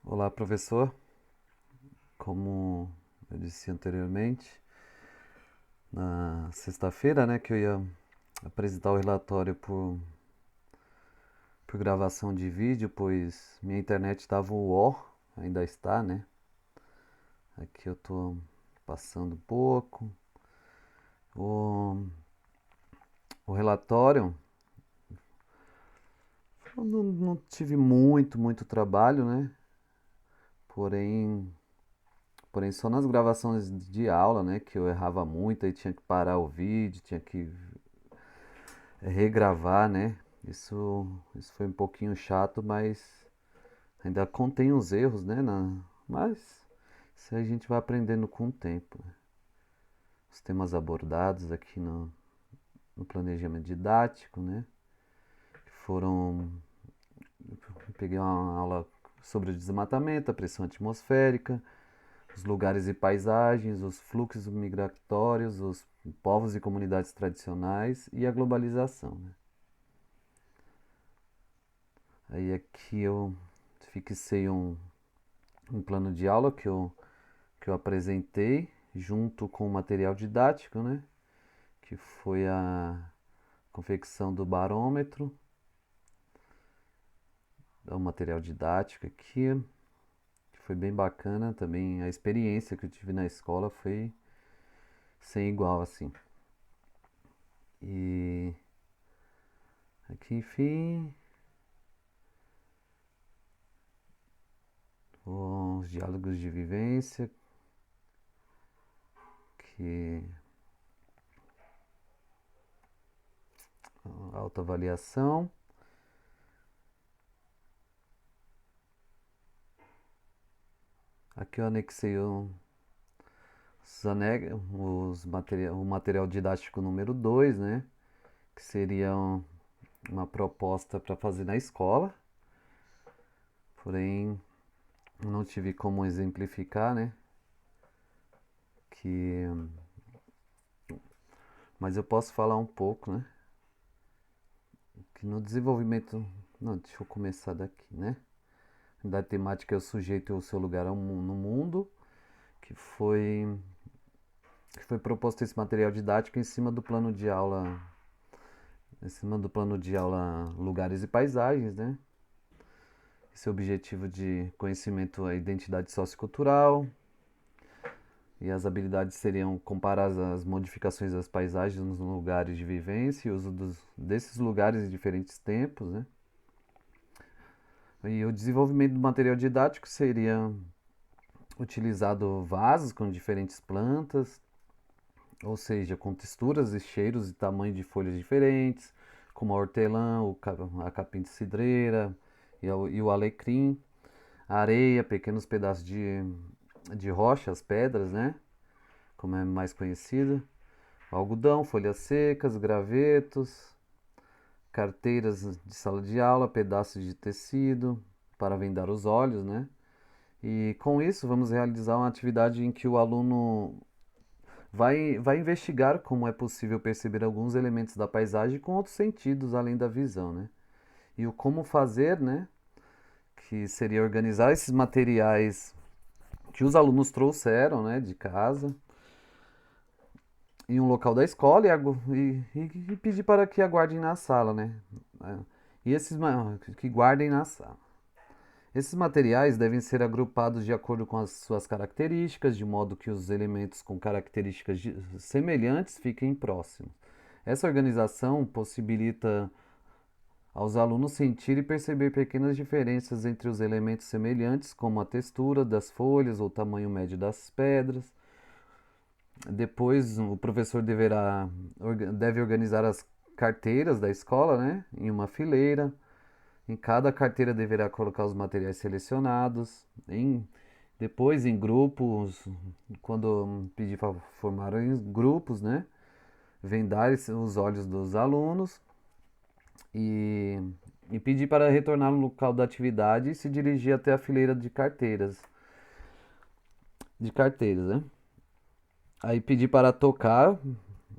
Olá, professor. Como eu disse anteriormente, na sexta-feira, né, que eu ia apresentar o relatório por gravação de vídeo, pois minha internet estava um ó, ainda está, né? Aqui eu tô passando um pouco. O, o relatório, eu não tive muito trabalho, né? Porém, porém só nas gravações de aula, né, que eu errava muito, aí tinha que parar o vídeo, tinha que regravar, né? Isso foi um pouquinho chato, mas ainda contém os erros, né? Mas isso a gente vai aprendendo com o tempo, né? Os temas abordados aqui no planejamento didático, né? Foram. Eu peguei uma aula sobre o desmatamento, a pressão atmosférica, os lugares e paisagens, os fluxos migratórios, os povos e comunidades tradicionais e a globalização, né? Aí aqui eu fixei um plano de aula que eu apresentei junto com o material didático, né? Que foi a confecção do barômetro, o material didático aqui, que foi bem bacana também. A experiência que eu tive na escola foi sem igual, assim. E aqui, enfim, os diálogos de vivência, que autoavaliação. Aqui eu anexei o material didático número 2, né? Que seria uma proposta para fazer na escola, porém não tive como exemplificar, né? Que, mas eu posso falar um pouco, né? Que no desenvolvimento, não, deixa eu começar daqui, né? Da temática é o sujeito e o seu lugar no mundo, que foi que foi proposto esse material didático em cima do plano de aula, em cima do plano de aula Lugares e Paisagens, né? Esse objetivo de conhecimento à identidade sociocultural, e as habilidades seriam comparar as modificações das paisagens nos lugares de vivência e o uso desses lugares em diferentes tempos, né? E o desenvolvimento do material didático seria utilizado vasos com diferentes plantas, ou seja, com texturas e cheiros e tamanho de folhas diferentes, como a hortelã, a capim de cidreira e o alecrim, a areia, pequenos pedaços de rocha, as pedras, né? Como é mais conhecida. Algodão, folhas secas, gravetos, carteiras de sala de aula, pedaços de tecido para vendar os olhos, né? E com isso vamos realizar uma atividade em que o aluno vai investigar como é possível perceber alguns elementos da paisagem com outros sentidos além da visão, né? E o como fazer, né? Que seria organizar esses materiais que os alunos trouxeram, né, de casa, em um local da escola e pedir para que aguardem na sala, né? E que guardem na sala. Esses materiais devem ser agrupados de acordo com as suas características, de modo que os elementos com características semelhantes fiquem próximos. Essa organização possibilita aos alunos sentir e perceber pequenas diferenças entre os elementos semelhantes, como a textura das folhas ou o tamanho médio das pedras. Depois, o professor deve organizar as carteiras da escola, né, em uma fileira. Em cada carteira deverá colocar os materiais selecionados. Depois, em grupos, quando pedir para formar em grupos, né, vendar os olhos dos alunos e, e pedir para retornar no local da atividade e se dirigir até a fileira de carteiras, né? Aí pedir para tocar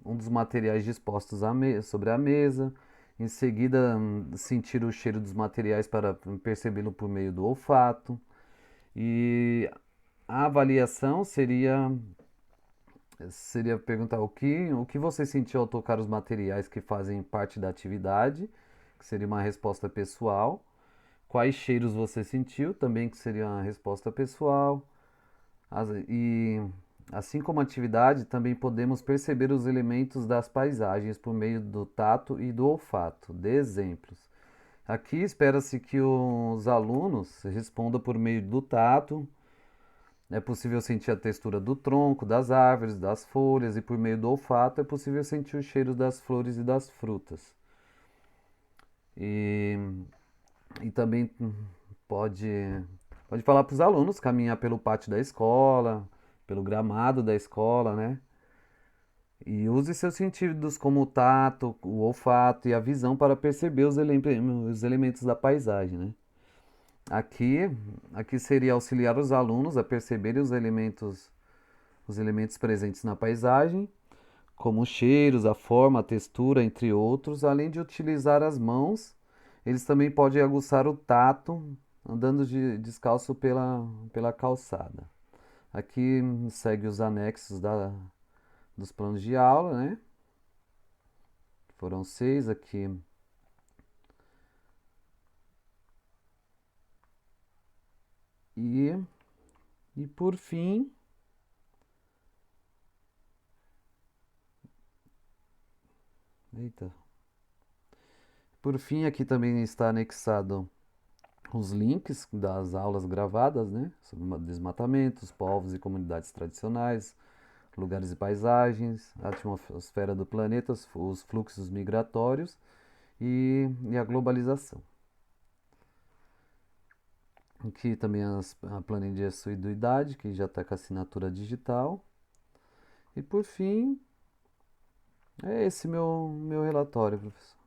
um dos materiais dispostos sobre a mesa. Em seguida, sentir o cheiro dos materiais para percebê-lo por meio do olfato. E a avaliação seria perguntar o que você sentiu ao tocar os materiais que fazem parte da atividade, que seria uma resposta pessoal. Quais cheiros você sentiu, também que seria uma resposta pessoal. E assim como a atividade, também podemos perceber os elementos das paisagens por meio do tato e do olfato. Dê exemplos. Aqui espera-se que os alunos respondam por meio do tato. É possível sentir a textura do tronco, das árvores, das folhas, e por meio do olfato é possível sentir o cheiro das flores e das frutas. E, e também pode, pode falar para os alunos caminhar pelo pátio da escola, pelo gramado da escola, né? E use seus sentidos como o tato, o olfato e a visão para perceber os elementos da paisagem, né? Aqui, aqui seria auxiliar os alunos a perceberem os elementos presentes na paisagem, como os cheiros, a forma, a textura, entre outros, além de utilizar as mãos. Eles também podem aguçar o tato andando descalço pela calçada. Aqui segue os anexos dos planos de aula, né? Foram 6 aqui. E, e por fim, eita, por fim aqui também está anexado os links das aulas gravadas, né? Sobre desmatamentos, povos e comunidades tradicionais, lugares e paisagens, a atmosfera do planeta, os fluxos migratórios e a globalização. Aqui também a planilha de assiduidade, que já está com a assinatura digital. E por fim, é esse meu relatório, professor.